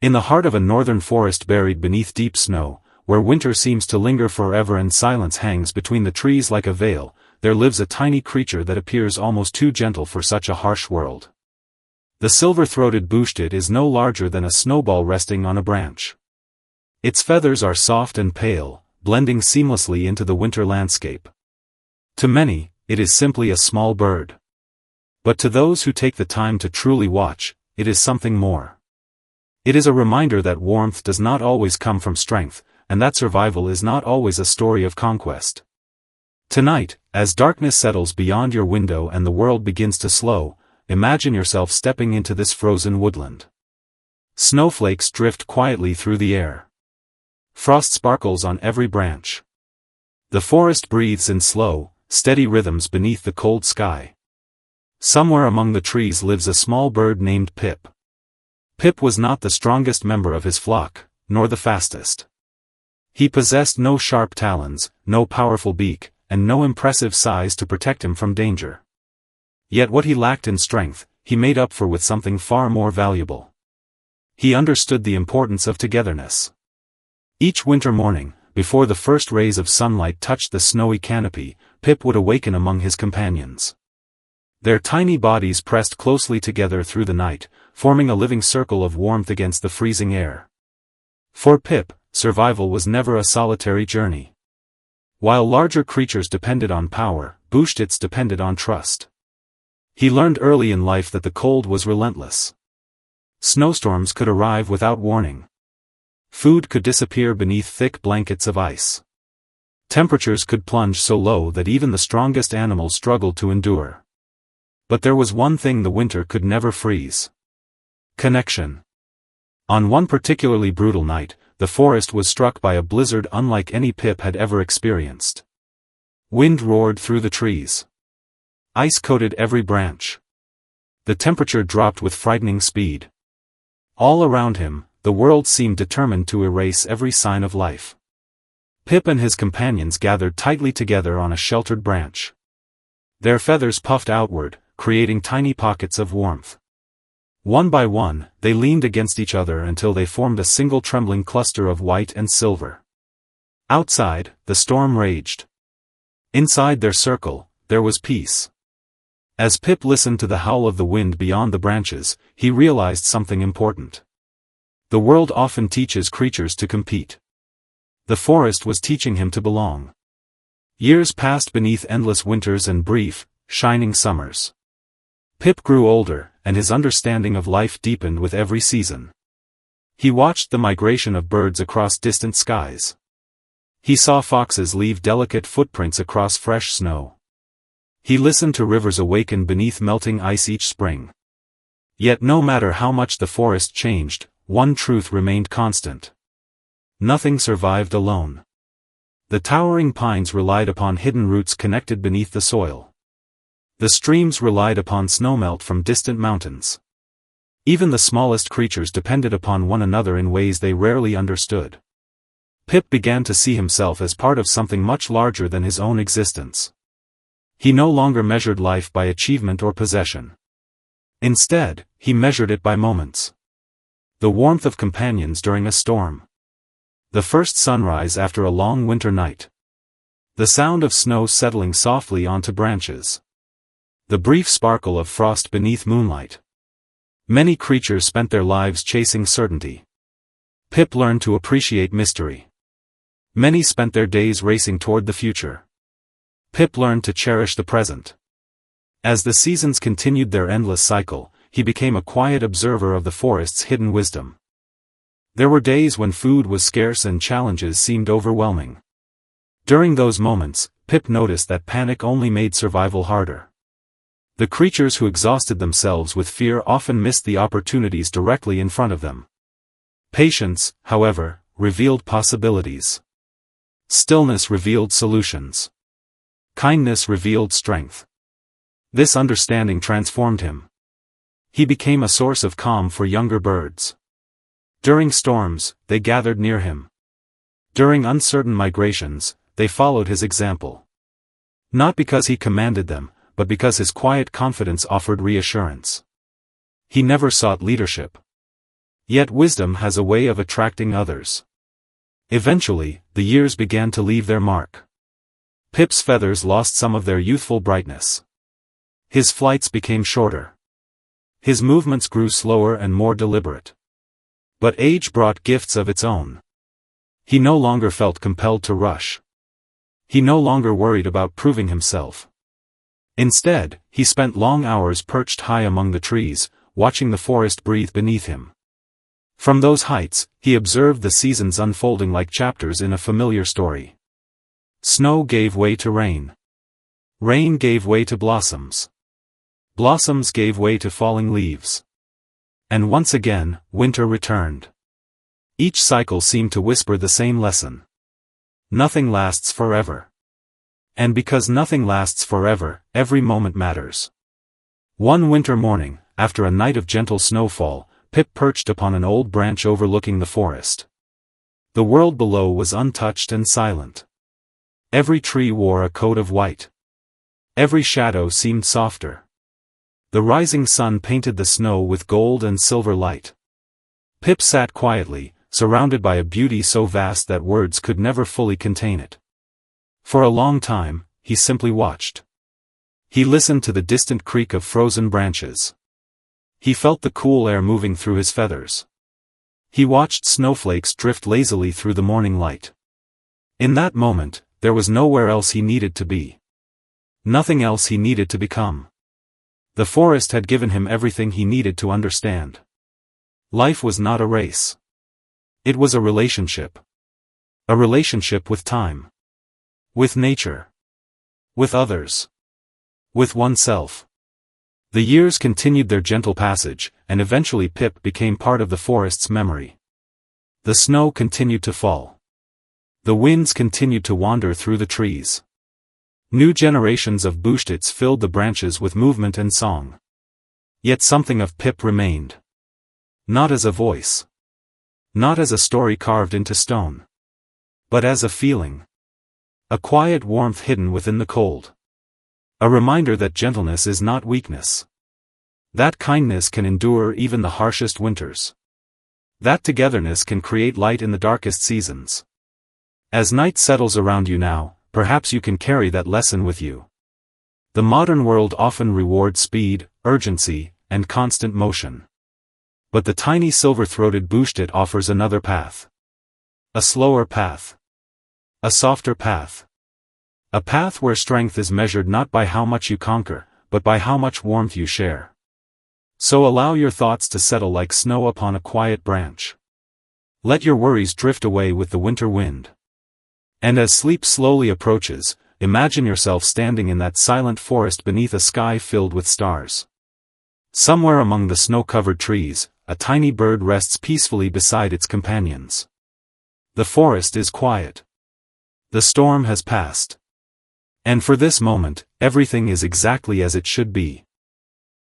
In the heart of a northern forest buried beneath deep snow, where winter seems to linger forever and silence hangs between the trees like a veil, there lives a tiny creature that appears almost too gentle for such a harsh world. The silver-throated Bushtid is no larger than a snowball resting on a branch. Its feathers are soft and pale, blending seamlessly into the winter landscape. To many, it is simply a small bird. But to those who take the time to truly watch, it is something more. It is a reminder that warmth does not always come from strength, and that survival is not always a story of conquest. Tonight, as darkness settles beyond your window and the world begins to slow, imagine yourself stepping into this frozen woodland. Snowflakes drift quietly through the air. Frost sparkles on every branch. The forest breathes in slow, steady rhythms beneath the cold sky. Somewhere among the trees lives a small bird named Pip. Pip was not the strongest member of his flock, nor the fastest. He possessed no sharp talons, no powerful beak, and no impressive size to protect him from danger. Yet what he lacked in strength, he made up for with something far more valuable. He understood the importance of togetherness. Each winter morning, before the first rays of sunlight touched the snowy canopy, Pip would awaken among his companions. Their tiny bodies pressed closely together through the night, forming a living circle of warmth against the freezing air. For Pip, survival was never a solitary journey. While larger creatures depended on power, Bushtits depended on trust. He learned early in life that the cold was relentless. Snowstorms could arrive without warning. Food could disappear beneath thick blankets of ice. Temperatures could plunge so low that even the strongest animals struggled to endure. But there was one thing the winter could never freeze. Connection. On one particularly brutal night, the forest was struck by a blizzard unlike any Pip had ever experienced. Wind roared through the trees. Ice coated every branch. The temperature dropped with frightening speed. All around him, the world seemed determined to erase every sign of life. Pip and his companions gathered tightly together on a sheltered branch. Their feathers puffed outward, creating tiny pockets of warmth. One by one, they leaned against each other until they formed a single trembling cluster of white and silver. Outside, the storm raged. Inside their circle, there was peace. As Pip listened to the howl of the wind beyond the branches, he realized something important. The world often teaches creatures to compete. The forest was teaching him to belong. Years passed beneath endless winters and brief, shining summers. Pip grew older, and his understanding of life deepened with every season. He watched the migration of birds across distant skies. He saw foxes leave delicate footprints across fresh snow. He listened to rivers awaken beneath melting ice each spring. Yet no matter how much the forest changed, one truth remained constant. Nothing survived alone. The towering pines relied upon hidden roots connected beneath the soil. The streams relied upon snowmelt from distant mountains. Even the smallest creatures depended upon one another in ways they rarely understood. Pip began to see himself as part of something much larger than his own existence. He no longer measured life by achievement or possession. Instead, he measured it by moments. The warmth of companions during a storm. The first sunrise after a long winter night. The sound of snow settling softly onto branches. The brief sparkle of frost beneath moonlight. Many creatures spent their lives chasing certainty. Pip learned to appreciate mystery. Many spent their days racing toward the future. Pip learned to cherish the present. As the seasons continued their endless cycle, he became a quiet observer of the forest's hidden wisdom. There were days when food was scarce and challenges seemed overwhelming. During those moments, Pip noticed that panic only made survival harder. The creatures who exhausted themselves with fear often missed the opportunities directly in front of them. Patience, however, revealed possibilities. Stillness revealed solutions. Kindness revealed strength. This understanding transformed him. He became a source of calm for younger birds. During storms, they gathered near him. During uncertain migrations, they followed his example. Not because he commanded them, but because his quiet confidence offered reassurance. He never sought leadership. Yet wisdom has a way of attracting others. Eventually, the years began to leave their mark. Pip's feathers lost some of their youthful brightness. His flights became shorter. His movements grew slower and more deliberate. But age brought gifts of its own. He no longer felt compelled to rush. He no longer worried about proving himself. Instead, he spent long hours perched high among the trees, watching the forest breathe beneath him. From those heights, he observed the seasons unfolding like chapters in a familiar story. Snow gave way to rain. Rain gave way to blossoms. Blossoms gave way to falling leaves. And once again, winter returned. Each cycle seemed to whisper the same lesson. Nothing lasts forever. And because nothing lasts forever, every moment matters. One winter morning, after a night of gentle snowfall, Pip perched upon an old branch overlooking the forest. The world below was untouched and silent. Every tree wore a coat of white. Every shadow seemed softer. The rising sun painted the snow with gold and silver light. Pip sat quietly, surrounded by a beauty so vast that words could never fully contain it. For a long time, he simply watched. He listened to the distant creak of frozen branches. He felt the cool air moving through his feathers. He watched snowflakes drift lazily through the morning light. In that moment, there was nowhere else he needed to be. Nothing else he needed to become. The forest had given him everything he needed to understand. Life was not a race. It was a relationship. A relationship with time. With nature. With others. With oneself. The years continued their gentle passage, and eventually Pip became part of the forest's memory. The snow continued to fall. The winds continued to wander through the trees. New generations of Bústits filled the branches with movement and song. Yet something of Pip remained. Not as a voice. Not as a story carved into stone. But as a feeling. A quiet warmth hidden within the cold. A reminder that gentleness is not weakness. That kindness can endure even the harshest winters. That togetherness can create light in the darkest seasons. As night settles around you now, perhaps you can carry that lesson with you. The modern world often rewards speed, urgency, and constant motion. But the tiny silver-throated Bústit offers another path. A slower path. A softer path. A path where strength is measured not by how much you conquer, but by how much warmth you share. So allow your thoughts to settle like snow upon a quiet branch. Let your worries drift away with the winter wind. And as sleep slowly approaches, imagine yourself standing in that silent forest beneath a sky filled with stars. Somewhere among the snow-covered trees, a tiny bird rests peacefully beside its companions. The forest is quiet. The storm has passed. And for this moment, everything is exactly as it should be.